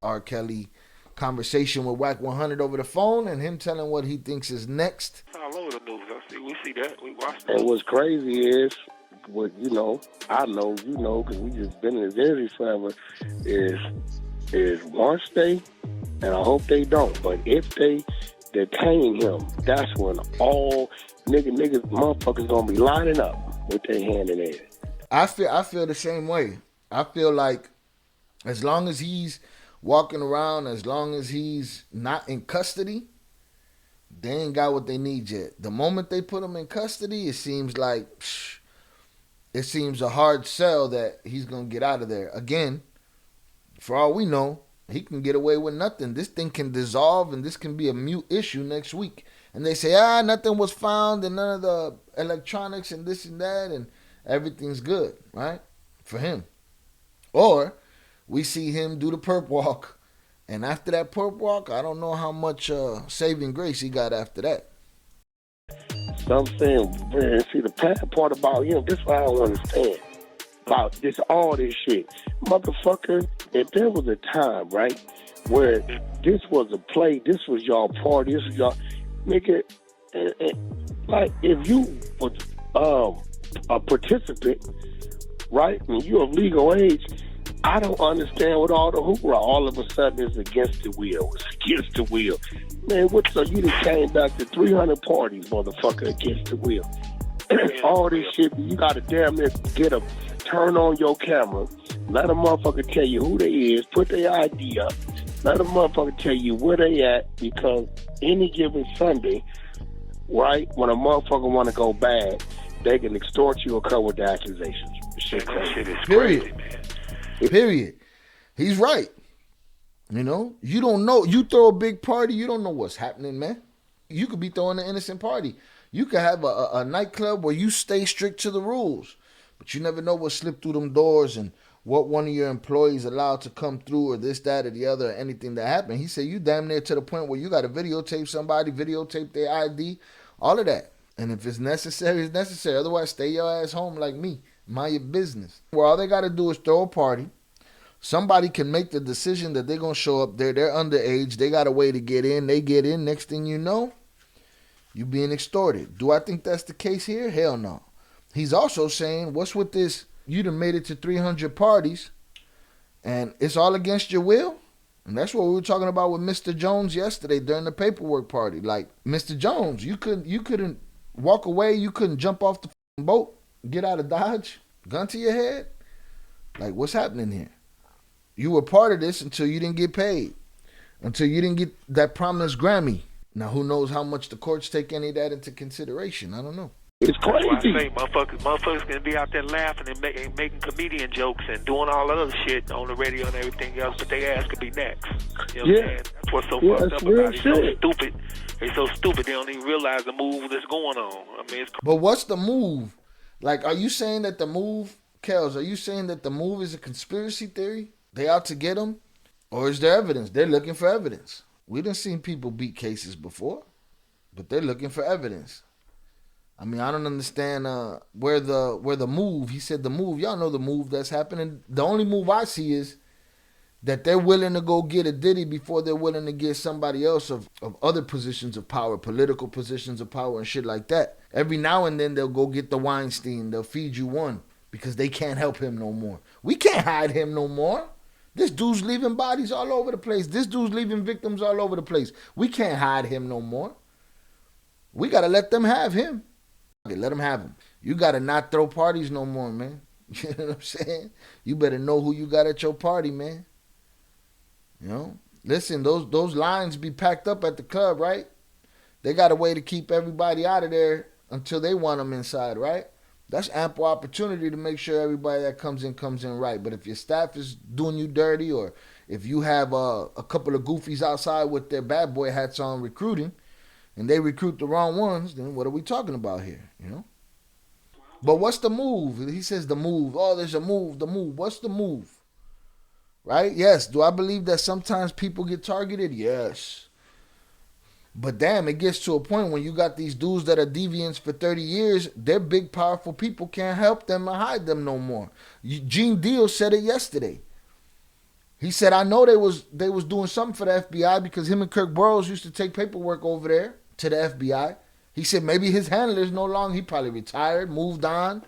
R. Kelly conversation with Whack 100 over the phone and him telling what he thinks is next. All over the news. We see that. We watch that. And what's crazy is, what I know, because we just been in this industry forever, is once they, and I hope they don't, but if they detain him, that's when all niggas, motherfuckers gonna be lining up with their hand in there. I feel the same way. I feel like as long as he's walking around, as long as he's not in custody, they ain't got what they need yet. The moment they put him in custody, it seems a hard sell that he's gonna get out of there. Again, for all we know, he can get away with nothing. This thing can dissolve and this can be a mute issue next week. And they say, nothing was found and none of the electronics and this and that and everything's good, right? For him. Or we see him do the perp walk, and after that perp walk, I don't know how much saving grace he got after that. So I'm saying, man, see, the bad part about him, this is what I don't understand about all this shit. Motherfucker, if there was a time, right, where this was a play, this was y'all party, this was y'all, nigga, like, if you was a participant, right, and you're of legal age, I don't understand what all the hoorah all of a sudden is against the wheel. It's against the wheel. Man, so you just came back to 300 parties, motherfucker, against the wheel. All this shit, you gotta damn near turn on your camera, let a motherfucker tell you who they is, put their ID up, let a motherfucker tell you where they at, because any given Sunday, right, when a motherfucker wanna go bad, they can extort you or come with the accusations. Shit is crazy, man. Period. He's right. You don't know. You throw a big party, you don't know what's happening, man. You could be throwing an innocent party. You could have a nightclub where you stay strict to the rules, but you never know what slipped through them doors and what one of your employees allowed to come through or this, that, or the other, or anything that happened. He said you damn near to the point where you got to videotape somebody, videotape their ID, all of that. And if it's necessary, it's necessary. Otherwise, stay your ass home like me. Mind your business. Where all they got to do is throw a party. Somebody can make the decision that they're going to show up there. They're underage. They got a way to get in. They get in. Next thing you know, you being extorted. Do I think that's the case here? Hell no. He's also saying, what's with this? You done made it to 300 parties and it's all against your will? And that's what we were talking about with Mr. Jones yesterday during the paperwork party. Like, Mr. Jones, you couldn't walk away. You couldn't jump off the boat, get out of Dodge, gun to your head. Like, what's happening here? You were part of this until you didn't get paid, until you didn't get that promised Grammy. Now, who knows how much the courts take any of that into consideration? I don't know. It's crazy. That's why I say motherfuckers gonna be out there laughing and making comedian jokes and doing all that other shit on the radio and everything else, but their ass could be next. You know what I'm saying? That's what's so fucked up about it. So stupid. They're so stupid they don't even realize the move that's going on. I mean, but what's the move? Like, are you saying that the move, Kels, are you saying that the move is a conspiracy theory? They out to get him? Or is there evidence? They're looking for evidence. We done seen people beat cases before, but they're looking for evidence. I mean, I don't understand where the move, he said the move, y'all know the move that's happening. The only move I see is that they're willing to go get a Diddy before they're willing to get somebody else of other positions of power, political positions of power and shit like that. Every now and then they'll go get the Weinstein, they'll feed you one because they can't help him no more. We can't hide him no more. This dude's leaving bodies all over the place. This dude's leaving victims all over the place. We can't hide him no more. We got to let them have him. Let them have him. You got to not throw parties no more, man. You know what I'm saying? You better know who you got at your party, man. You know? Listen, those lines be packed up at the club, right? They got a way to keep everybody out of there until they want them inside, right? That's ample opportunity to make sure everybody that comes in right. But if your staff is doing you dirty, or if you have a couple of goofies outside with their bad boy hats on recruiting, and they recruit the wrong ones, then what are we talking about here, you know? But what's the move? He says the move. Oh, there's a move, the move. What's the move? Right? Yes. Do I believe that sometimes people get targeted? Yes. But damn, it gets to a point when you got these dudes that are deviants for 30 years, their big, powerful people can't help them or hide them no more. Gene Deal said it yesterday. He said, I know they was doing something for the FBI because him and Kirk Burrows used to take paperwork over there to the FBI. He said maybe his handlers no longer. He probably retired, moved on.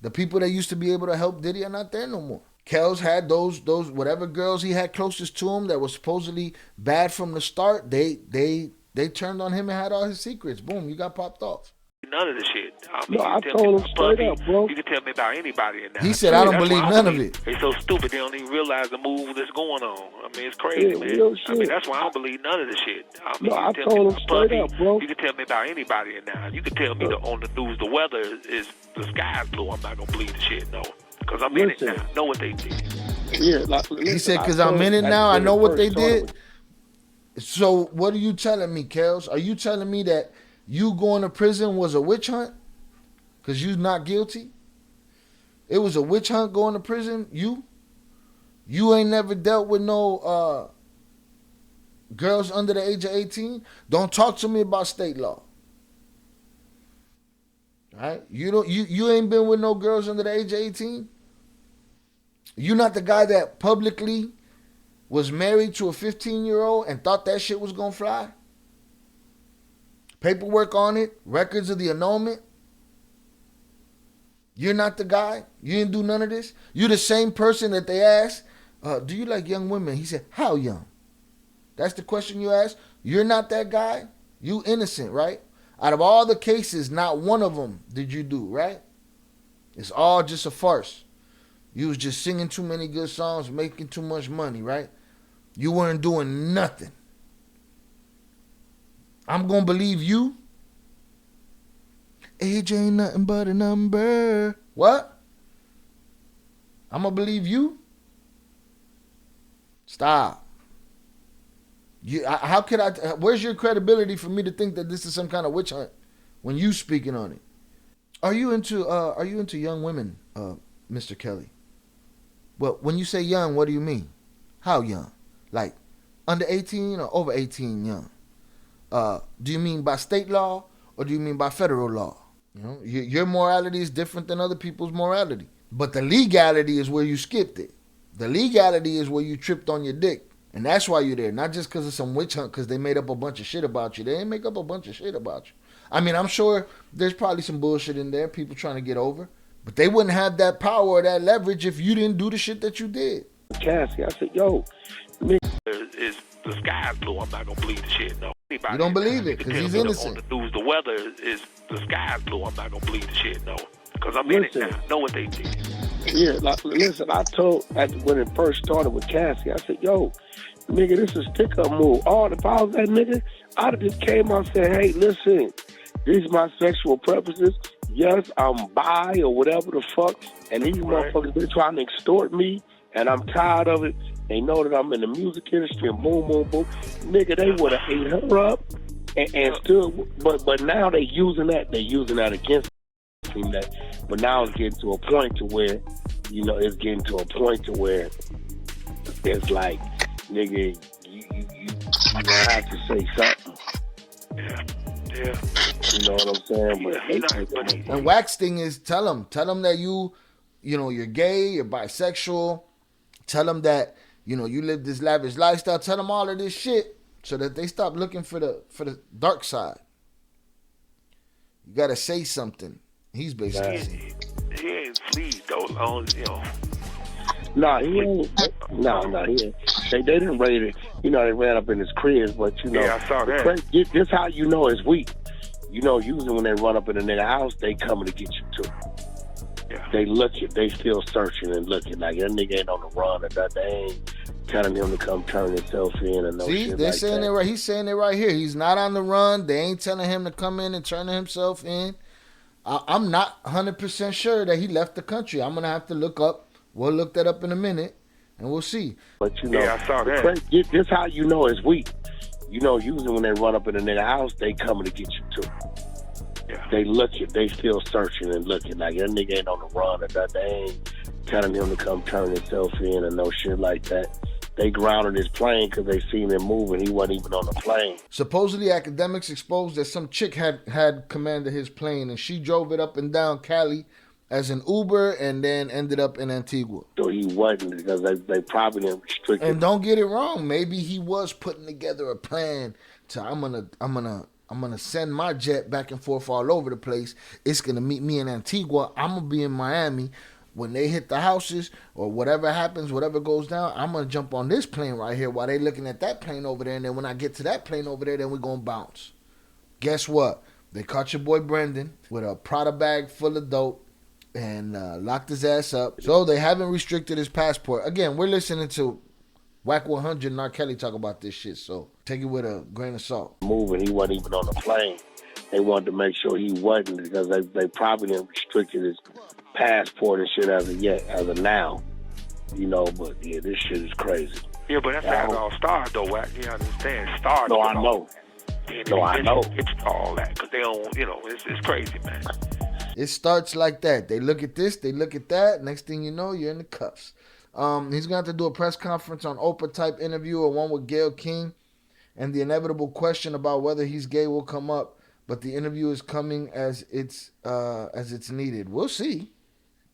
The people that used to be able to help Diddy are not there no more. Kels had those whatever girls he had closest to him that was supposedly bad from the start. They turned on him and had all his secrets. Boom, you got popped off. None of the shit. I mean, no, I told him straight up, bro. You can tell me about anybody in that. He said, I don't believe none of it. They so stupid they don't even realize the move that's going on. I mean, it's crazy, man. Real shit. I mean, that's why I don't believe none of the shit. I mean, no, I told him straight up, bro. You can tell me about anybody in that. You can tell me on the news the weather is the sky's blue. I'm not gonna believe the shit, no. Because I'm in it now. I know what they did. Yeah, like, he said, because I'm in it now, I know what they did. So what are you telling me, Kels? Are you telling me that you going to prison was a witch hunt? Because you're not guilty? It was a witch hunt going to prison? You ain't never dealt with no girls under the age of 18? Don't talk to me about state law. All right? You ain't been with no girls under the age of 18? You not the guy that publicly was married to a 15-year-old and thought that shit was going to fly? Paperwork on it, records of the annulment. You're not the guy. You didn't do none of this. You're the same person that they asked, do you like young women? He said, how young? That's the question you asked. You're not that guy. You innocent, right? Out of all the cases, not one of them did you do, right? It's all just a farce. You was just singing too many good songs, making too much money, right? You weren't doing nothing. I'm going to believe you? Age ain't nothing but a number. What? I'm going to believe you? Stop. How could I? Where's your credibility for me to think that this is some kind of witch hunt when you speaking on it? Are you into young women, Mr. Kelly? Well, when you say young, what do you mean? How young? Like under 18 or over 18 young? Do you mean by state law or do you mean by federal law? You know, your morality is different than other people's morality. But the legality is where you skipped it. The legality is where you tripped on your dick. And that's why you're there. Not just because of some witch hunt because they made up a bunch of shit about you. They didn't make up a bunch of shit about you. I mean, I'm sure there's probably some bullshit in there, people trying to get over. But they wouldn't have that power or that leverage if you didn't do the shit that you did. Cassie, I said, yo. Is the sky's blue. I'm not going to believe the shit, no. You don't believe it because he's innocent. On the news, the weather is the sky's blue. I'm not going to believe the shit, no. Because I'm in it now. I know what they did. Yeah, like, listen, I told, when it first started with Cassie, I said, yo, nigga, this is a stick-up move. If I was that nigga, I'd have just came out and said, hey, listen, these are my sexual preferences. Yes, I'm bi or whatever the fuck, and these motherfuckers been trying to extort me, and I'm tired of it. They know that I'm in the music industry, and boom, boom, boom. Nigga, they would have ate her up and stood, but now they using that against me. But now it's getting to a point to where, you know, it's like, nigga, you gonna have to say something. Yeah. You know what I'm saying? And wax thing is tell them that you're gay, you're bisexual. Tell them that, you live this lavish lifestyle. Tell them all of this shit so that they stop looking for the dark side. You gotta say something. He's basically he ain't fleed though, Nah, he ain't. No, he ain't. They didn't raid it. They ran up in his crib, but Yeah, I saw that. This how you know it's weak. Usually when they run up in a nigga house, they coming to get you too. Yeah. They looking, they still searching and looking. Like that nigga ain't on the run or that. They ain't telling him to come turn himself in and no shit like that. They're saying it right. He's saying it right here. He's not on the run. They ain't telling him to come in and turn himself in. I'm not 100% sure that he left the country. I'm gonna have to look up. We'll look that up in a minute, and we'll see. But yeah, I saw that. This how you know it's weak. Usually when they run up in a nigga house, they coming to get you too. Yeah. They looking, they still searching and looking. Like that nigga ain't on the run or that. They ain't telling him to come turn himself in and no shit like that. They grounded his plane because they seen him moving. He wasn't even on the plane. Supposedly, academics exposed that some chick had commanded his plane, and she drove it up and down Cali as an Uber and then ended up in Antigua. So he wasn't, because they probably didn't restrict him. And don't get it wrong, maybe he was putting together a plan to I'm gonna send my jet back and forth all over the place. It's gonna meet me in Antigua. I'm gonna be in Miami. When they hit the houses or whatever happens, whatever goes down, I'm going to jump on this plane right here while they looking at that plane over there. And then when I get to that plane over there, then we're going to bounce. Guess what? They caught your boy Brendan with a Prada bag full of dope and locked his ass up. So they haven't restricted his passport. Again, we're listening to Whack 100 and R. Kelly talk about this shit. So take it with a grain of salt. Moving, he wasn't even on the plane. They wanted to make sure he wasn't, because they probably didn't restrict his passport and shit as of now, but yeah, this shit is crazy. Yeah, but that's how it all started, though. You understand? Started. No, I know. I know. It's all that, because they don't, it's crazy, man. It starts like that. They look at this, they look at that. Next thing you know, you're in the cuffs. He's going to have to do a press conference on Oprah type interview or one with Gayle King, and the inevitable question about whether he's gay will come up. But the interview is coming as it's needed. We'll see.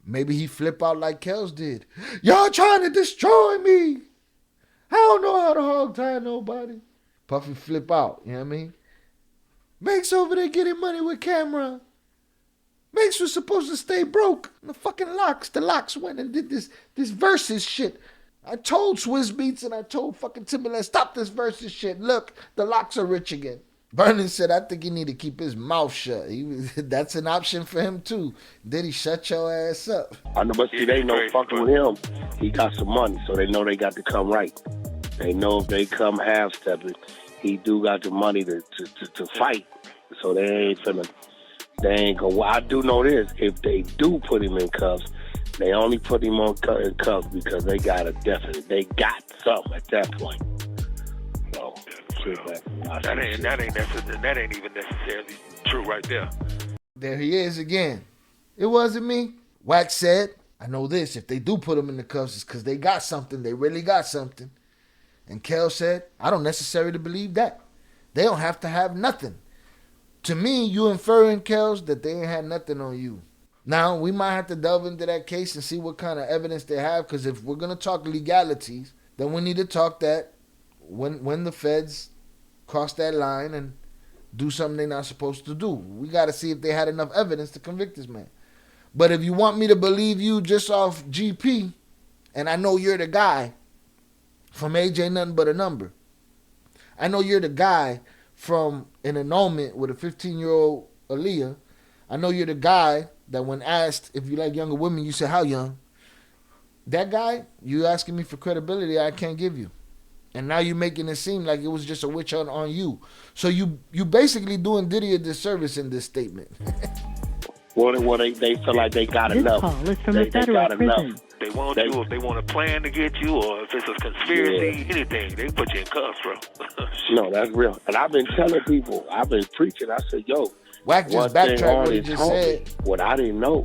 Maybe he flip out like Kels did. Y'all trying to destroy me. I don't know how to hog tie nobody. Puffy flip out. You know what I mean? Max over there getting money with camera. Max was supposed to stay broke. The fucking Locks. The Locks went and did this versus shit. I told Swizz Beats and I told fucking Timberland, stop this versus shit. Look, the Locks are rich again. Vernon said, I think he need to keep his mouth shut. That's an option for him, too. Diddy, shut your ass up. I know, but see, they know fucking with him, he got some money, so they know they got to come right. They know if they come half-stepping, he do got the money to fight. So they ain't gonna, I do know this, if they do put him in cuffs, they only put him in cuffs because they got something at that point. So, that ain't even necessarily true right there. There he is again. It wasn't me. Wax said, I know this. If they do put him in the cuffs, it's because they got something. They really got something. And Kel said, I don't necessarily believe that. They don't have to have nothing. To me, you inferring, Kels, that they ain't had nothing on you. Now, we might have to delve into that case and see what kind of evidence they have, because if we're going to talk legalities, then we need to talk that when the feds cross that line and do something they're not supposed to do. We got to see if they had enough evidence to convict this man. But if you want me to believe you just off GP, and I know you're the guy from AJ Nothing But a Number, I know you're the guy from An Annulment with a 15-year-old Aaliyah, I know you're the guy that when asked if you like younger women, you said, how young? That guy, you asking me for credibility, I can't give you. And now you're making it seem like it was just a witch hunt on you. So you basically doing Diddy a disservice in this statement. Well, they feel like they got enough. This call is from a federal prison. They want you, if they want to plan to get you, or if it's a conspiracy, anything, they put you in cuffs, bro. No, that's real. And I've been telling people, I've been preaching, I said, yo, Wack just backtracked what he just said. What I didn't know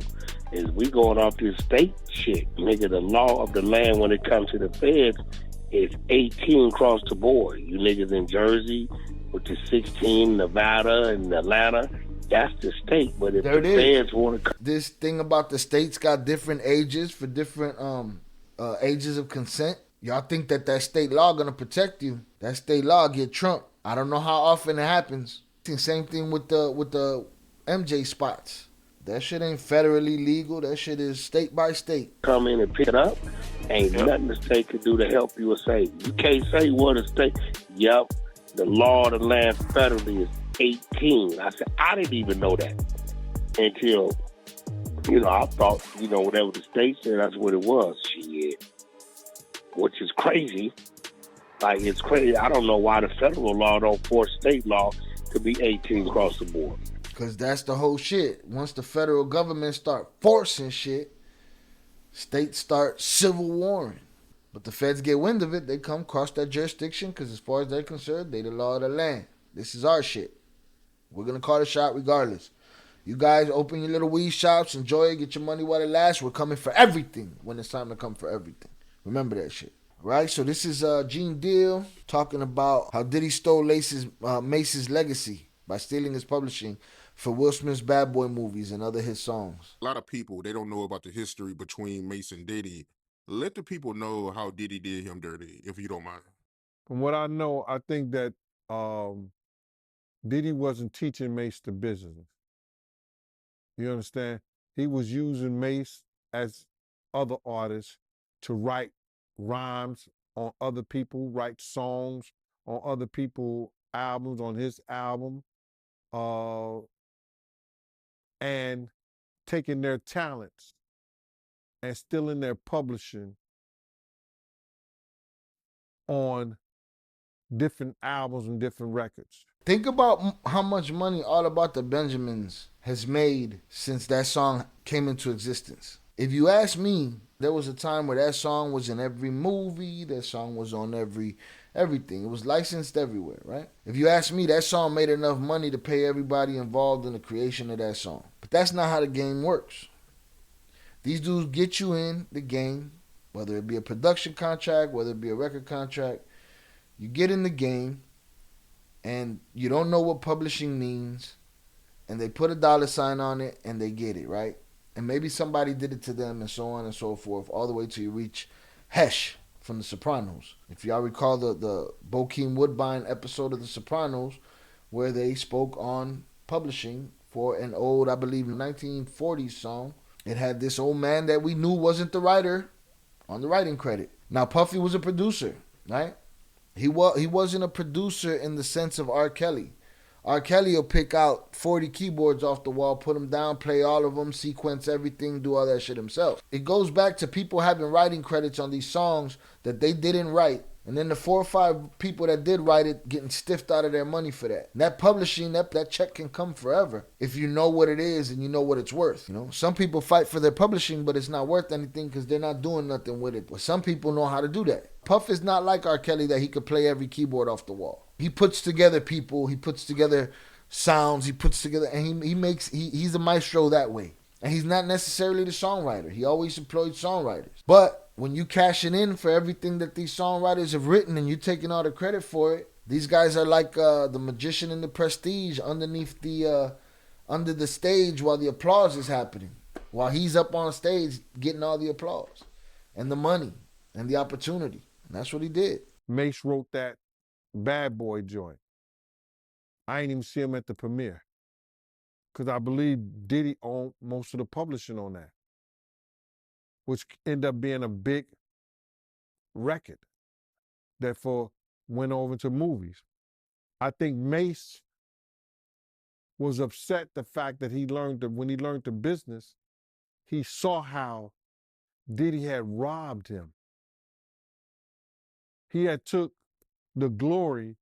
is we going off this state shit. Nigga, the law of the land when it comes to the feds is 18 across the board. You niggas in Jersey with the 16, Nevada and Atlanta, that's the state. But if the feds want to... This thing about the states got different ages for different ages of consent. Y'all think that state law gonna protect you. That state law get trumped. I don't know how often it happens. Same thing with the MJ spots. That shit ain't federally legal. That shit is state by state. Come in and pick it up. Ain't nothing the state can do to help you or say. You can't say what a state. Yep, the law of the land federally is 18. I said, I didn't even know that until, I thought, whatever the state said, that's what it was. Shit. Which is crazy. Like, it's crazy. I don't know why the federal law don't force state law to be 18 across the board. Because that's the whole shit. Once the federal government start forcing shit, states start civil warring. But the feds get wind of it, they come cross that jurisdiction because as far as they're concerned, they the law of the land. This is our shit. We're going to call the shot regardless. You guys open your little weed shops, enjoy it, get your money while it lasts. We're coming for everything when it's time to come for everything. Remember that shit. Right, so this is Gene Deal talking about how Diddy stole Mace's legacy by stealing his publishing for Will Smith's Bad Boy movies and other hit songs. A lot of people, they don't know about the history between Mase and Diddy. Let the people know how Diddy did him dirty, if you don't mind. From what I know, I think that Diddy wasn't teaching Mase the business. You understand? He was using Mase as other artists to write rhymes on other people, write songs on other people's albums, on his album, and taking their talents and stealing their publishing on different albums and different records. Think about how much money All About the Benjamins has made since that song came into existence. If you ask me, there was a time where that song was in every movie, that song was on everything. It was licensed everywhere, right? If you ask me, that song made enough money to pay everybody involved in the creation of that song. But that's not how the game works. These dudes get you in the game, whether it be a production contract, whether it be a record contract. You get in the game, and you don't know what publishing means, and they put a $sign on it, and they get it, right? And maybe somebody did it to them, and so on and so forth, all the way till you reach Hesh from The Sopranos. If y'all recall the Bokeem Woodbine episode of The Sopranos, where they spoke on publishing for an old, I believe, 1940s song. It had this old man that we knew wasn't the writer on the writing credit. Now, Puffy was a producer, right? He wasn't a producer in the sense of R. Kelly. R. Kelly will pick out 40 keyboards off the wall, put them down, play all of them, sequence everything, do all that shit himself. It goes back to people having writing credits on these songs that they didn't write. And then the 4 or 5 people that did write it getting stiffed out of their money for that. And that publishing, that check can come forever if you know what it is and you know what it's worth. You know, some people fight for their publishing, but it's not worth anything because they're not doing nothing with it. But some people know how to do that. Puff is not like R. Kelly that he could play every keyboard off the wall. He puts together people, he puts together sounds, he puts together, and he's a maestro that way. And he's not necessarily the songwriter. He always employed songwriters. But when you cashing in for everything that these songwriters have written and you taking all the credit for it, these guys are like the magician in the Prestige underneath under the stage while the applause is happening. While he's up on stage getting all the applause and the money and the opportunity. And that's what he did. Mase wrote that Bad Boy joint. I ain't even see him at the premiere, because I believe Diddy owned most of the publishing on that, which ended up being a big record that went over to movies. I think Mase was upset the fact that when he learned the business, he saw how Diddy had robbed him. He had took the glory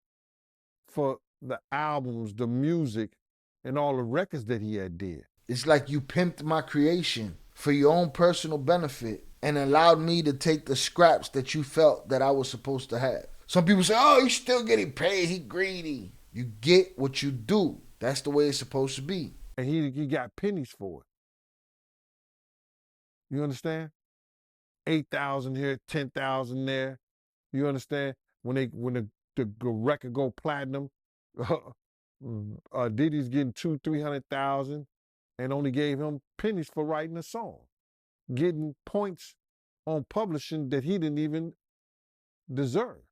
for the albums, the music, and all the records that he had did. It's like you pimped my creation for your own personal benefit and allowed me to take the scraps that you felt that I was supposed to have. Some people say, oh, he's still getting paid, he greedy. You get what you do. That's the way it's supposed to be. And he got pennies for it. You understand? 8,000 here, 10,000 there. You understand? When the record go platinum, Diddy's getting 200,000-300,000 and only gave him pennies for writing a song, getting points on publishing that he didn't even deserve.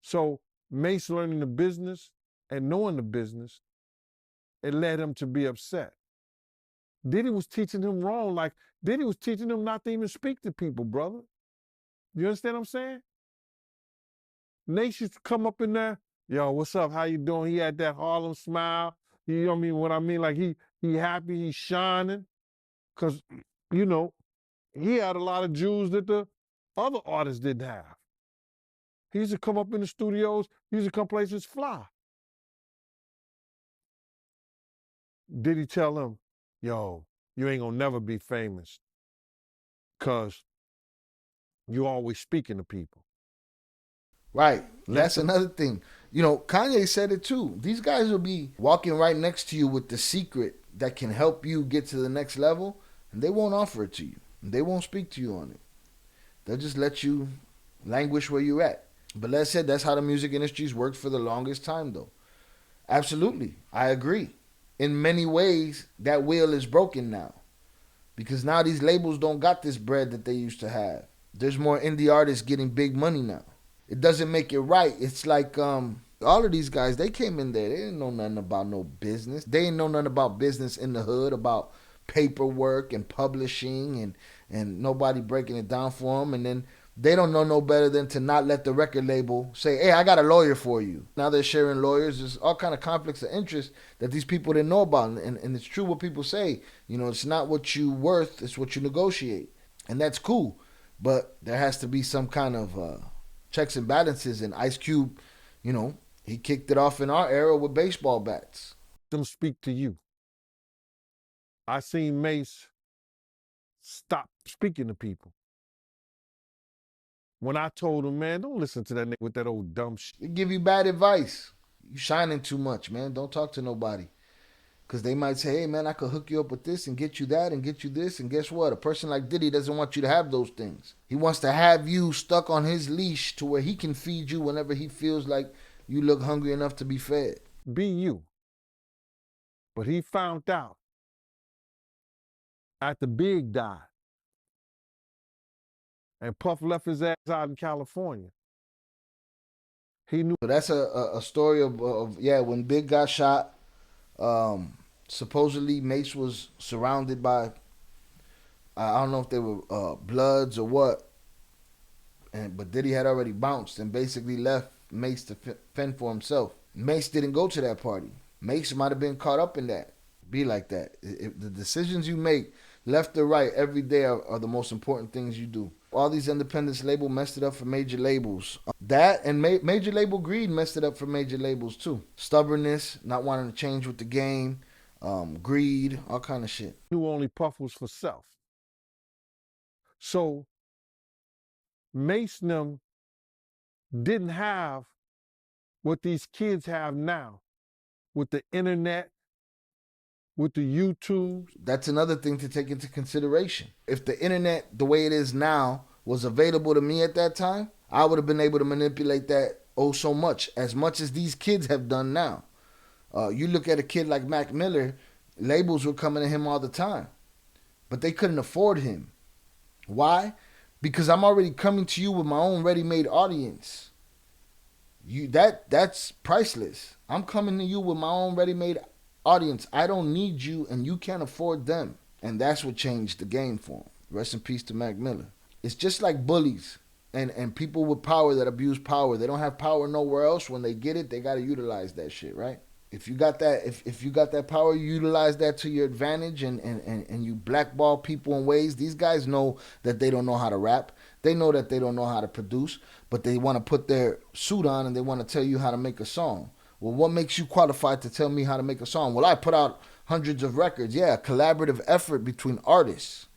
So Mase learning the business and knowing the business, it led him to be upset. Diddy was teaching him wrong. Like, Diddy was teaching him not to even speak to people, brother. You understand what I'm saying? Mase used to come up in there, yo, what's up, how you doing? He had that Harlem smile. You know what I mean? Like, he happy, he's shining. Because, you know, he had a lot of jewels that the other artists didn't have. He used to come up in the studios, he used to come places fly. Did he tell him, yo, you ain't gonna never be famous because you always speaking to people. Right. That's another thing. You know, Kanye said it too. These guys will be walking right next to you with the secret that can help you get to the next level, and they won't offer it to you. They won't speak to you on it. They'll just let you languish where you're at. But let's say that's how the music industry's worked for the longest time, though. Absolutely. I agree. In many ways, that wheel is broken now. Because now these labels don't got this bread that they used to have. There's more indie artists getting big money now. It doesn't make it right. It's like all of these guys, they came in there, they didn't know nothing about no business. They didn't know nothing about business in the hood, about paperwork and publishing and nobody breaking it down for them. And then they don't know no better than to not let the record label say, hey, I got a lawyer for you. Now they're sharing lawyers. There's all kind of conflicts of interest that these people didn't know about. And it's true what people say. You know, it's not what you worth, it's what you negotiate. And that's cool. But there has to be some kind of checks and balances. And Ice Cube, you know, he kicked it off in our era with baseball bats. Them speak to you. I seen Mase stop speaking to people. When I told him, man, don't listen to that nigga with that old dumb shit. They give you bad advice. You shining too much, man. Don't talk to nobody. Because they might say, hey, man, I could hook you up with this and get you that and get you this. And guess what? A person like Diddy doesn't want you to have those things. He wants to have you stuck on his leash to where he can feed you whenever he feels like you look hungry enough to be fed. Be you. But he found out after Big died and Puff left his ass out in California. He knew. So that's a story of when Big got shot, supposedly Mase was surrounded by, I don't know if they were Bloods or what, but Diddy had already bounced and basically left Mase to fend for himself. Mase didn't go to that party. Mase might have been caught up in that. Be like that. If the decisions you make, left or right, every day are the most important things you do. All these independents label messed it up for major labels. That and major label greed messed it up for major labels too. Stubbornness, not wanting to change with the game, greed, all kind of shit. Knew only Puff was for self. So Mase and them didn't have what these kids have now with the internet, with the YouTube. That's another thing to take into consideration. If the internet, the way it is now, was available to me at that time, I would have been able to manipulate that so much as these kids have done now. You look at a kid like Mac Miller, labels were coming to him all the time, but they couldn't afford him. Why? Because I'm already coming to you with my own ready-made audience. That's priceless. I'm coming to you with my own ready-made audience. I don't need you and you can't afford them. And that's what changed the game for him. Rest in peace to Mac Miller. It's just like bullies and people with power that abuse power. They don't have power nowhere else. When they get it, they got to utilize that shit, right? If you got that, if you got that power, you utilize that to your advantage and you blackball people in ways. These guys know that they don't know how to rap. They know that they don't know how to produce, but they want to put their suit on and they want to tell you how to make a song. Well, what makes you qualified to tell me how to make a song? Well, I put out hundreds of records. Yeah, collaborative effort between artists.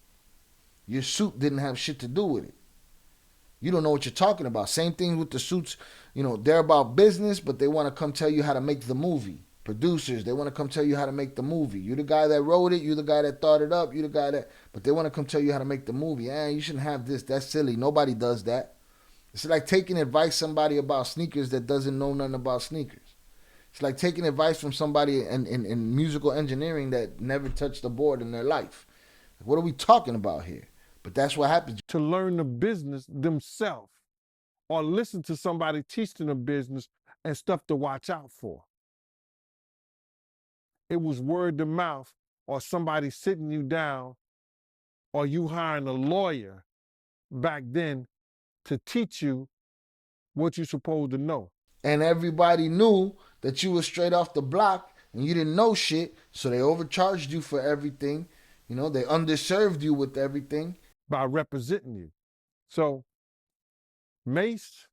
Your suit didn't have shit to do with it. You don't know what you're talking about. Same thing with the suits. You know, they're about business, but they want to come tell you how to make the movie. Producers, they want to come tell you how to make the movie. You're the guy that wrote it. You're the guy that thought it up. You're the guy that... But they want to come tell you how to make the movie. You shouldn't have this. That's silly. Nobody does that. It's like taking advice somebody about sneakers that doesn't know nothing about sneakers. It's like taking advice from somebody in musical engineering that never touched a board in their life. What are we talking about here? But that's what happens. To learn the business themselves or listen to somebody teach them the business and stuff to watch out for. It was word to mouth or somebody sitting you down or you hiring a lawyer back then to teach you what you're supposed to know. And everybody knew that you were straight off the block and you didn't know shit, so they overcharged you for everything. You know, they underserved you with everything. By representing you. So Mase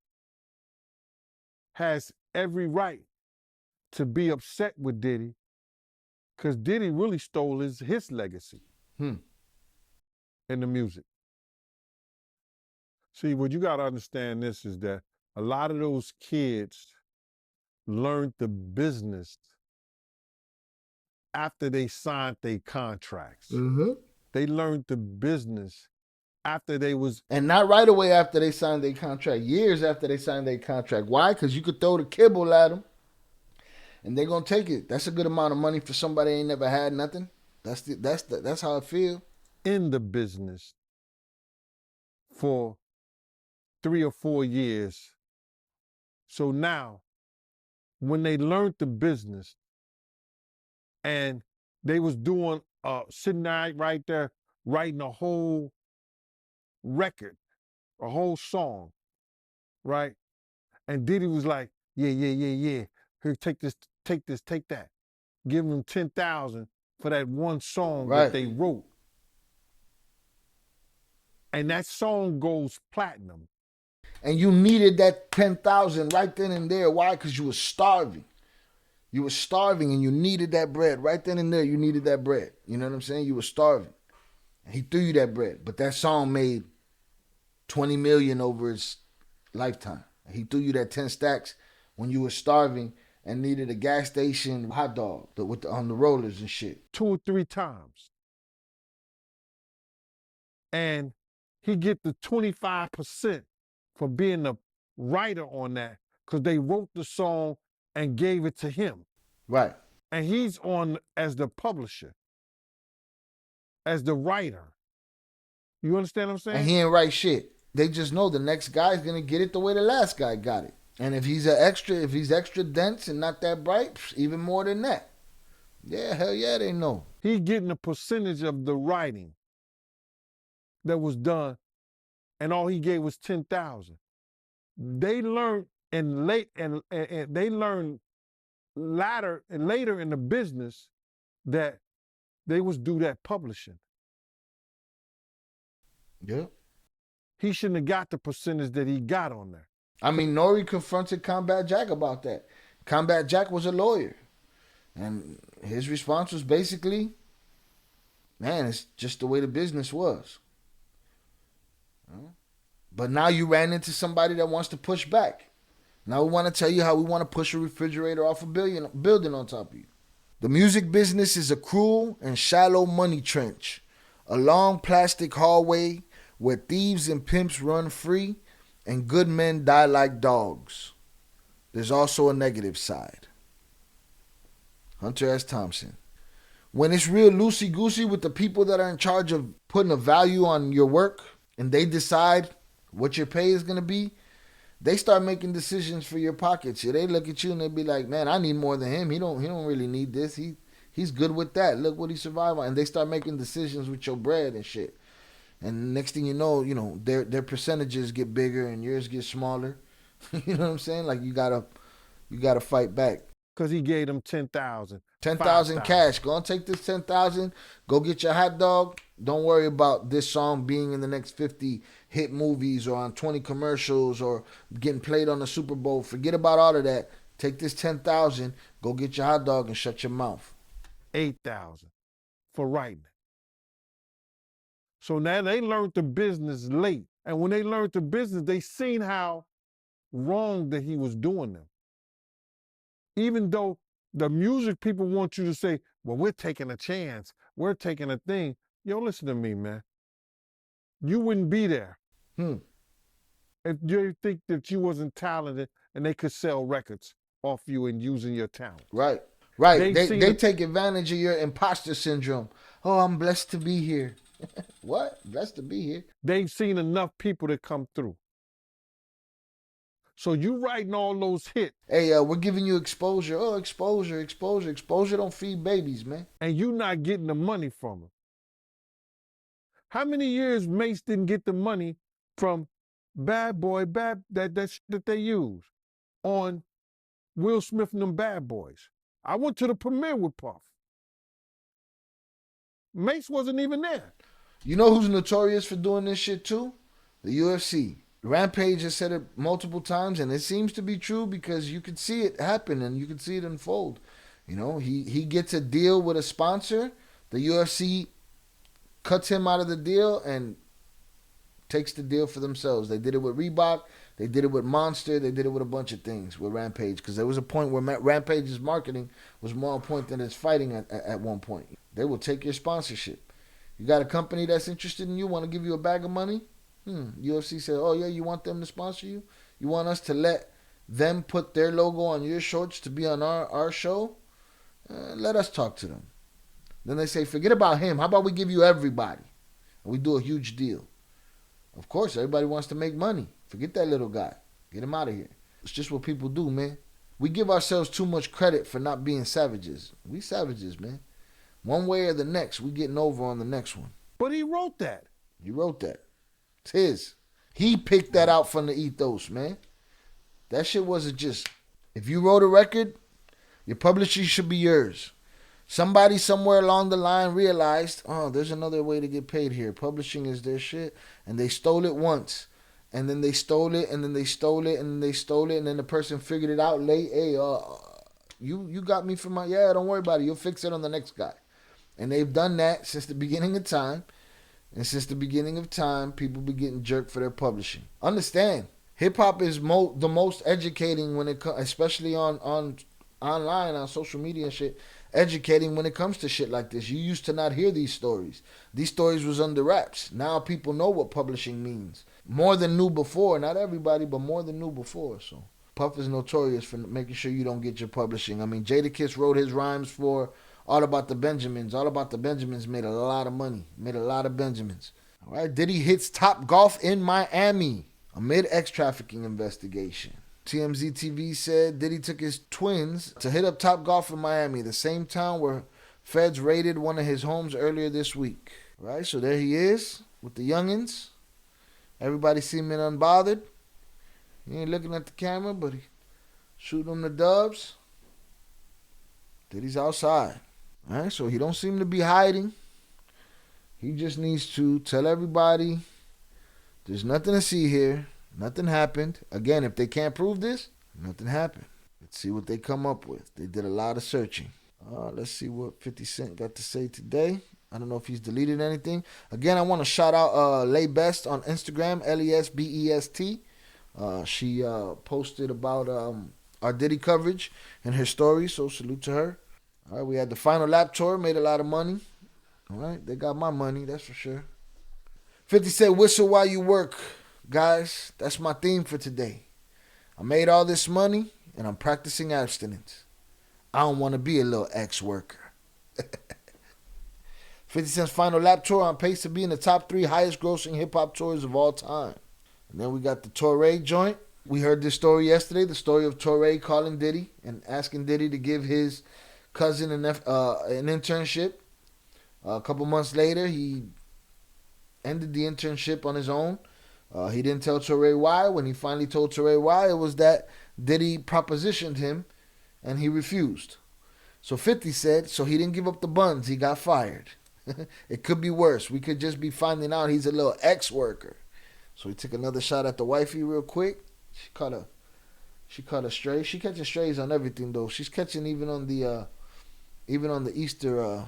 has every right to be upset with Diddy because Diddy really stole his legacy in the music. See, what you got to understand this is that a lot of those kids learned the business after they signed their contracts. Mm-hmm. They learned the business after they was... And not right away after they signed their contract. Years after they signed their contract. Why? Because you could throw the kibble at them. and they're gonna take it. That's a good amount of money for somebody ain't never had nothing. That's how I feel. In the business for 3 or 4 years. So now, when they learned the business and they was doing, sitting right there, writing a whole record, a whole song, right? And Diddy was like, yeah. Here, take this, take that. Give them 10,000 for that one song that they wrote. And that song goes platinum. And you needed that 10,000 right then and there. Why? Because you were starving. You were starving and you needed that bread. Right then and there, you needed that bread. You know what I'm saying? You were starving. And he threw you that bread. But that song made 20 million over its lifetime. He threw you that 10 stacks when you were starving and needed a gas station hot dog on the rollers and shit. 2 or 3 times. And he get the 25% for being the writer on that because they wrote the song and gave it to him. Right. And he's on as the publisher, as the writer. You understand what I'm saying? And he ain't write shit. They just know the next guy's gonna get it the way the last guy got it. And if he's extra dense and not that bright, even more than that. Yeah, hell yeah, they know. He getting a percentage of the writing that was done, and all he gave was 10,000. They learned they learned later in the business that they was do that publishing. Yeah. He shouldn't have got the percentage that he got on there. I mean, Nori confronted Combat Jack about that. Combat Jack was a lawyer. And his response was basically, man, it's just the way the business was. But now you ran into somebody that wants to push back. Now we want to tell you how we want to push a refrigerator off a building on top of you. The music business is a cruel and shallow money trench. A long plastic hallway where thieves and pimps run free and good men die like dogs. There's also a negative side. Hunter S. Thompson. When it's real loosey-goosey with the people that are in charge of putting a value on your work and they decide what your pay is going to be, they start making decisions for your pockets. Yeah, they look at you and they be like, man, I need more than him. He don't really need this. He's good with that. Look what he survived on. And they start making decisions with your bread and shit. And next thing you know, their percentages get bigger and yours get smaller. You know what I'm saying? Like you gotta fight back. Cause he gave them 10,000. 10,000 cash. Go and take this 10,000. Go get your hot dog. Don't worry about this song being in the next 50 hit movies or on 20 commercials or getting played on the Super Bowl. Forget about all of that. Take this 10,000. Go get your hot dog and shut your mouth. 8,000 for writing. So now they learned the business late. And when they learned the business, they seen how wrong that he was doing them. Even though the music people want you to say, well, we're taking a chance. We're taking a thing. Yo, listen to me, man. You wouldn't be there if you think that you wasn't talented and they could sell records off you and using your talent. Right. Right. They take advantage of your imposter syndrome. Oh, I'm blessed to be here. What? Blessed to be here. They've seen enough people to come through. So you writing all those hits. Hey, we're giving you exposure. Oh, exposure. Exposure don't feed babies, man. And you not getting the money from them. How many years Mase didn't get the money from Bad Boy, that they use on Will Smith and them Bad Boys? I went to the premiere with Puff. Mase wasn't even there. You know who's notorious for doing this shit too? The UFC. Rampage has said it multiple times, and it seems to be true because you could see it happen and you could see it unfold. You know, he gets a deal with a sponsor. The UFC cuts him out of the deal and takes the deal for themselves. They did it with Reebok. They did it with Monster. They did it with a bunch of things with Rampage because there was a point where Rampage's marketing was more on point than his fighting at one point. They will take your sponsorship. You got a company that's interested in you, want to give you a bag of money? UFC said, oh yeah, you want them to sponsor you? You want us to let them put their logo on your shorts to be on our show, let us talk to them. Then they say, forget about him. How about we give you everybody? And we do a huge deal. Of course, everybody wants to make money. Forget that little guy. Get him out of here. It's just what people do, man. We give ourselves too much credit for not being savages. We savages, man. One way or the next, we getting over on the next one. But he wrote that. He wrote that. It's his. He picked that out from the ethos, man. That shit wasn't just, if you wrote a record, your publishing should be yours. Somebody somewhere along the line realized, oh, there's another way to get paid here. Publishing is their shit. And they stole it once. And then they stole it, and then they stole it, and then they stole it, and then the person figured it out late. Hey, you got me for my, yeah, don't worry about it. You'll fix it on the next guy. And they've done that since the beginning of time. And since the beginning of time, people be getting jerked for their publishing. Understand, hip-hop is the most educating when it comes, especially on online, on social media and shit, educating when it comes to shit like this. You used to not hear these stories. These stories was under wraps. Now people know what publishing means. More than knew before. Not everybody, but more than knew before. So Puff is notorious for making sure you don't get your publishing. I mean, Jadakiss wrote his rhymes for All About the Benjamins. All About the Benjamins made a lot of money. Made a lot of Benjamins. All right, Diddy hits Top Golf in Miami amid ex-trafficking investigation. TMZ TV said Diddy took his twins to hit up Top Golf in Miami, the same town where feds raided one of his homes earlier this week. All right, so there he is with the youngins. Everybody seeming unbothered. He ain't looking at the camera, but he shooting them the dubs. Diddy's outside. All right, so he don't seem to be hiding. He just needs to tell everybody there's nothing to see here. Nothing happened. Again, if they can't prove this, nothing happened. Let's see what they come up with. They did a lot of searching. Let's see what 50 Cent got to say today. I don't know if he's deleted anything. Again, I want to shout out Lay Best on Instagram, LESBEST. She posted about our Diddy coverage and her story, so salute to her. All right, we had the final lap tour, made a lot of money. All right, they got my money, that's for sure. 50 said, whistle while you work. Guys, that's my theme for today. I made all this money, and I'm practicing abstinence. I don't want to be a little ex-worker. 50 Cent's final lap tour on pace to be in the top 3 highest grossing hip-hop tours of all time. And then we got the Torre joint. We heard this story yesterday, the story of Torre calling Diddy and asking Diddy to give his cousin an internship. A couple months later, he ended the internship on his own. He didn't tell Torre why. When he finally told Torre why, it was that Diddy propositioned him and he refused. So 50 said, so he didn't give up the buns, he got fired. It could be worse. We could just be finding out he's a little ex-worker. So he took another shot at the wifey real quick. She caught a stray. She catching strays on everything though. She's catching even on the Easter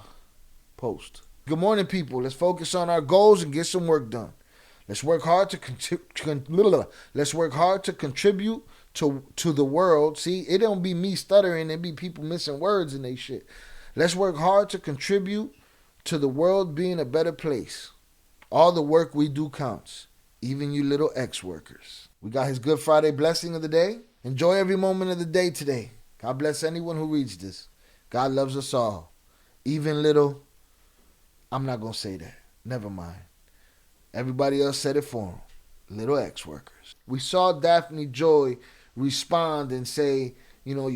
post. Good morning, people. Let's focus on our goals and get some work done. Let's work hard to contribute to the world. See, it don't be me stuttering. It be people missing words in they shit. Let's work hard to contribute to the world being a better place. All the work we do counts, even you little ex-workers. We got his Good Friday blessing of the day. Enjoy every moment of the day today. God bless anyone who reads this. God loves us all. Even little, I'm not going to say that. Never mind. Everybody else said it for him. Little ex-workers. We saw Daphne Joy respond and say, you know,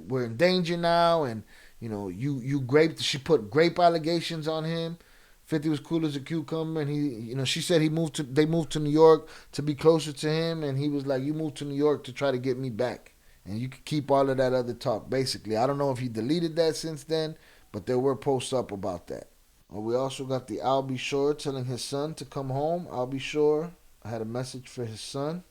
we're in danger now, and you know, you graped. She put grape allegations on him. 50 was cool as a cucumber, and he, you know, she said they moved to New York to be closer to him, and he was like, you moved to New York to try to get me back, and you could keep all of that other talk. Basically, I don't know if he deleted that since then, but there were posts up about that. We also got the I'll Be Sure telling his son to come home. I'll be sure. I had a message for his son.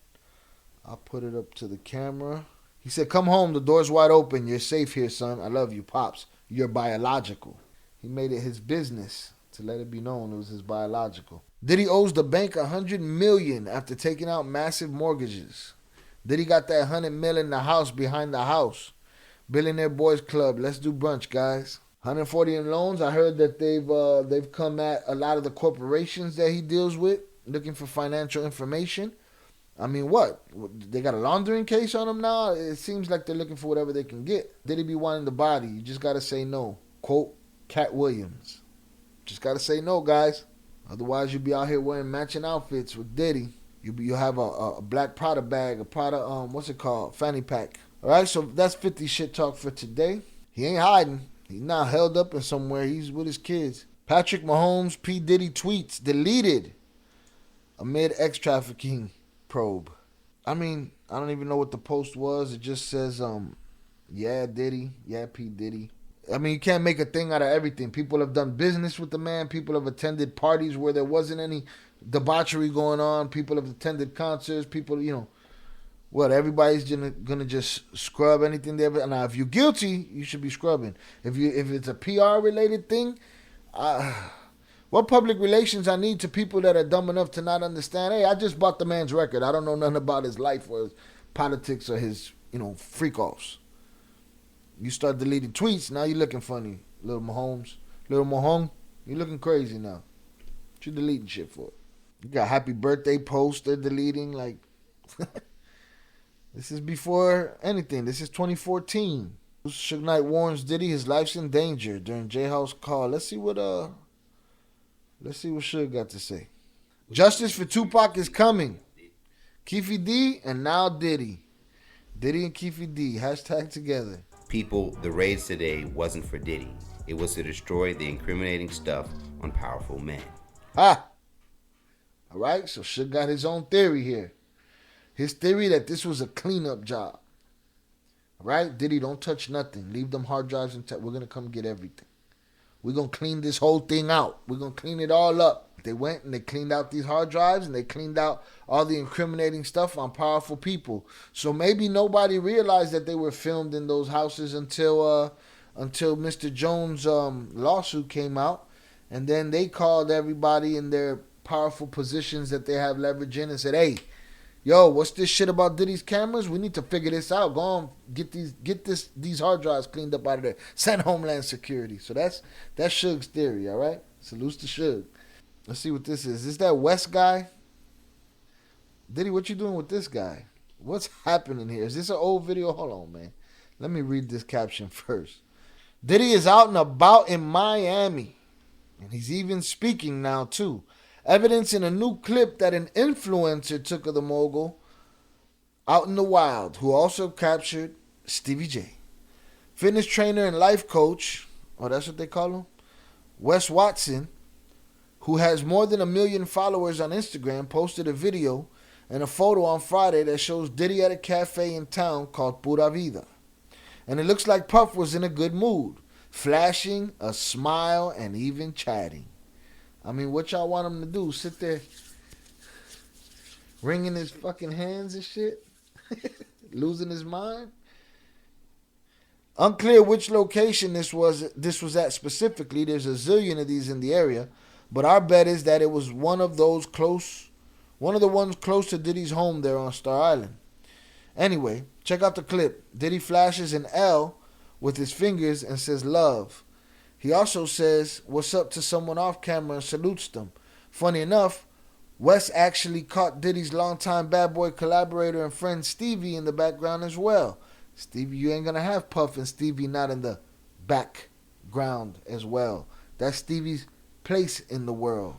I'll put it up to the camera. He said, come home. The door's wide open. You're safe here, son. I love you, Pops. You're biological. He made it his business to let it be known it was his biological. Diddy owes the bank $100 million after taking out massive mortgages. Diddy got that $100 million in the house behind the house. Billionaire Boys Club. Let's do brunch, guys. 140 in loans. I heard that they've come at a lot of the corporations that he deals with, looking for financial information. I mean, what? They got a laundering case on him now? It seems like they're looking for whatever they can get. Diddy be wanting the body. You just got to say no. Quote, Cat Williams. Just got to say no, guys. Otherwise, you'll be out here wearing matching outfits with Diddy. You'll have a black Prada bag, a Prada, what's it called? Fanny pack. All right, so that's 50 shit talk for today. He ain't hiding. He's not held up in somewhere. He's with his kids. Patrick Mahomes, P. Diddy tweets deleted amid ex-trafficking probe. I mean, I don't even know what the post was. It just says, yeah, Diddy. Yeah, P. Diddy. I mean, you can't make a thing out of everything. People have done business with the man. People have attended parties where there wasn't any debauchery going on. People have attended concerts. People, what, everybody's gonna just scrub anything there. Now, if you're guilty, you should be scrubbing. If it's a PR related thing, what public relations I need to people that are dumb enough to not understand? Hey, I just bought the man's record. I don't know nothing about his life or his politics or his freak offs. You start deleting tweets, now you're looking funny, little Mahomes. Little Mahomes, you're looking crazy now. What you deleting shit for? You got happy birthday posts they're deleting. Like, this is before anything. This is 2014. Suge Knight warns Diddy his life's in danger during J-House call. Let's see what Suge got to say. Justice for Tupac is coming. Keefe D and now Diddy. Diddy and Keefe D, hashtag together. People, the raids today wasn't for Diddy. It was to destroy the incriminating stuff on powerful men. All right, so Suge got his own theory here. His theory that this was a cleanup job. All right, Diddy, don't touch nothing. Leave them hard drives intact. We're going to come get everything. We're going to clean this whole thing out. We're going to clean it all up. They went and they cleaned out these hard drives and they cleaned out all the incriminating stuff on powerful people. So maybe nobody realized that they were filmed in those houses until Mr. Jones' lawsuit came out. And then they called everybody in their powerful positions that they have leverage in and said, hey, yo, what's this shit about Diddy's cameras? We need to figure this out. Go on, get these hard drives cleaned up out of there. Send Homeland Security. So that's Suge's theory, all right? Salutes to Suge. Let's see what this is. Is that West guy? Diddy, what you doing with this guy? What's happening here? Is this an old video? Hold on, man. Let me read this caption first. Diddy is out and about in Miami. And he's even speaking now, too. Evidence in a new clip that an influencer took of the mogul out in the wild, who also captured Stevie J. Fitness trainer and life coach, that's what they call him, Wes Watson, who has more than 1 million followers on Instagram, posted a video and a photo on Friday that shows Diddy at a cafe in town called Pura Vida. And it looks like Puff was in a good mood, flashing a smile and even chatting. I mean, what y'all want him to do? Sit there wringing his fucking hands and shit? Losing his mind? Onclear which location this was at specifically. There's a zillion of these in the area. But our bet is that it was one of the ones close to Diddy's home there on Star Island. Anyway, check out the clip. Diddy flashes an L with his fingers and says love. He also says what's up to someone off camera and salutes them. Funny enough, Wes actually caught Diddy's longtime bad boy collaborator and friend Stevie in the background as well. Stevie, you ain't gonna have Puff and Stevie not in the background as well. That's Stevie's place in the world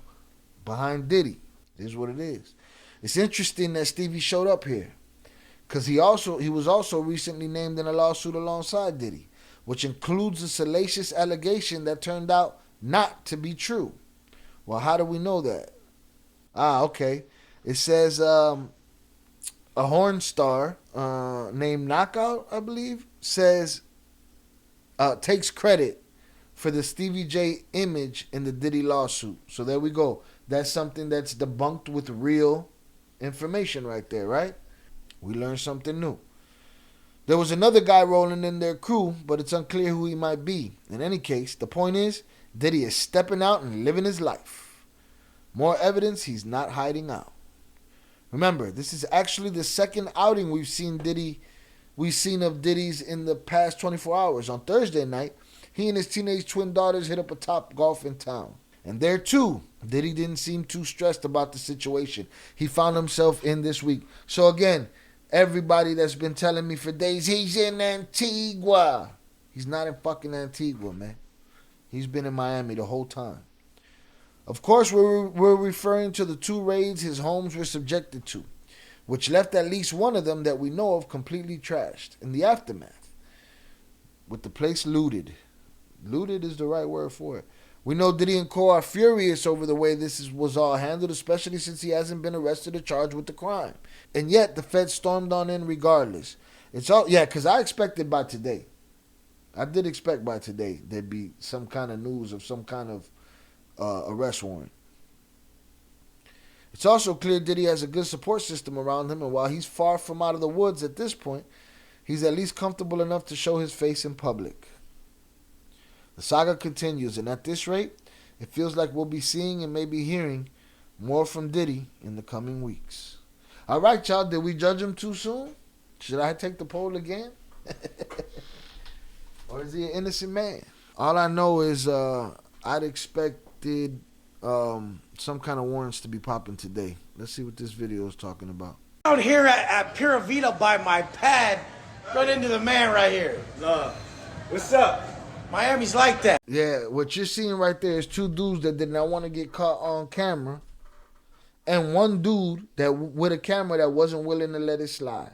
behind Diddy. It is what it is. It's interesting that Stevie showed up here because he was also recently named in a lawsuit alongside Diddy, which includes a salacious allegation that turned out not to be true. Well, how do we know that? Okay. It says a horn star named Knockout, I believe, says takes credit for the Stevie J image in the Diddy lawsuit. So there we go. That's something that's debunked with real information right there, right? We learned something new. There was another guy rolling in their crew, but it's unclear who he might be. In any case, the point is, Diddy is stepping out and living his life. More evidence he's not hiding out. Remember, this is actually the second outing we've seen of Diddy's in the past 24 hours. On Thursday night, he and his teenage twin daughters hit up a Top Golf in town. And there too, Diddy didn't seem too stressed about the situation he found himself in this week. So again, everybody that's been telling me for days, he's in Antigua. He's not in fucking Antigua, man. He's been in Miami the whole time. Of course, we're referring to the 2 raids his homes were subjected to, which left at least one of them that we know of completely trashed in the aftermath, with the place looted. Looted is the right word for it. We know Diddy and Co are furious over the way was all handled, especially since he hasn't been arrested or charged with the crime. And yet, the feds stormed on in regardless. Because I expected by today. I did expect by today there'd be some kind of news of some kind of arrest warrant. It's also clear Diddy has a good support system around him, and while he's far from out of the woods at this point, he's at least comfortable enough to show his face in public. The saga continues, and at this rate, it feels like we'll be seeing and maybe hearing more from Diddy in the coming weeks. All right, y'all, did we judge him too soon? Should I take the poll again? Or is he an innocent man? All I know is I'd expected some kind of warrants to be popping today. Let's see what this video is talking about. Out here at Pura Vida by my pad, run into the man right here. Love. What's up? Miami's like that. Yeah, what you're seeing right there is 2 dudes that did not want to get caught on camera, and 1 dude that with a camera that wasn't willing to let it slide.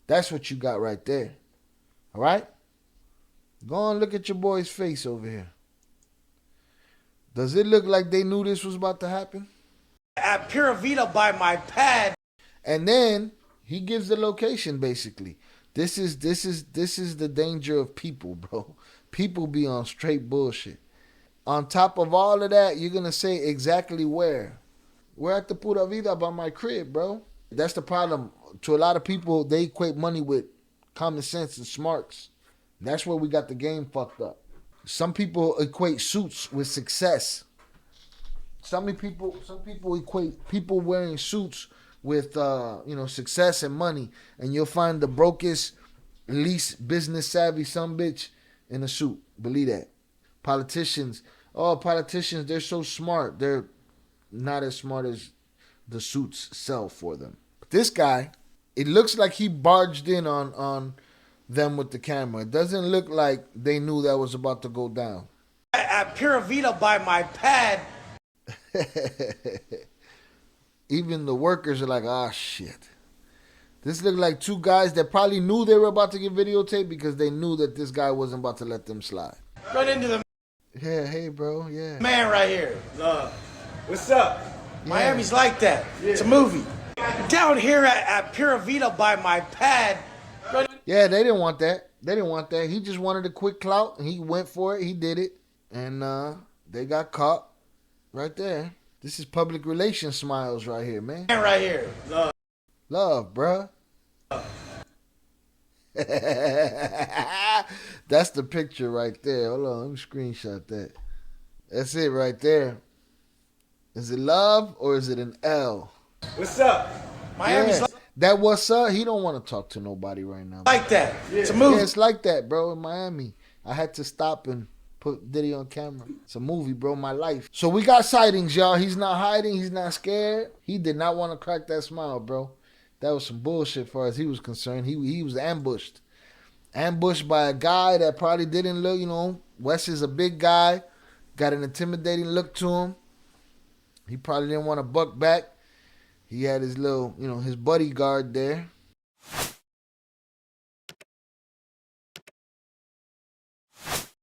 That's what you got right there. All right? Go on, look at your boy's face over here. Does it look like they knew this was about to happen? At Pura Vida by my pad. And then he gives the location basically. This is the danger of people, bro. People be on straight bullshit. On top of all of that, you're gonna say exactly where. We're at the Pura Vida by my crib, bro. That's the problem. To a lot of people, they equate money with common sense and smarts. That's where we got the game fucked up. Some people equate suits with success. Some people equate people wearing suits with success and money, and you'll find the brokest, least business savvy bitch in a suit. Believe that. Politicians, they're so smart. They're not as smart as the suits sell for them. But this guy, it looks like he barged in on them with the camera. It doesn't look like they knew that was about to go down. At Pura Vida by my pad. Even the workers are like, shit. This looked like 2 guys that probably knew they were about to get videotaped because they knew that this guy wasn't about to let them slide. Run into the hey bro, yeah. man right here. Love. What's up? Yeah. Miami's like that. Yeah. It's a movie. Down here at Pura Vida by my pad. Yeah, they didn't want that. He just wanted a quick clout, and he went for it. He did it, and they got caught right there. This is public relations smiles right here, man. Right here. Love, bruh. That's the picture right there. Hold on, let me screenshot that. That's it right there. Is it love or is it an L? What's up? Miami's that what's up? He don't want to talk to nobody right now. Like that. Yeah. It's a movie. Yeah, it's like that, bro, in Miami. I had to stop and put Diddy on camera. It's a movie, bro, my life. So we got sightings, y'all. He's not hiding. He's not scared. He did not want to crack that smile, bro. That was some bullshit as far as he was concerned. He was ambushed. Ambushed by a guy that probably didn't look, Wes is a big guy. Got an intimidating look to him. He probably didn't want to buck back. He had his little, his bodyguard there.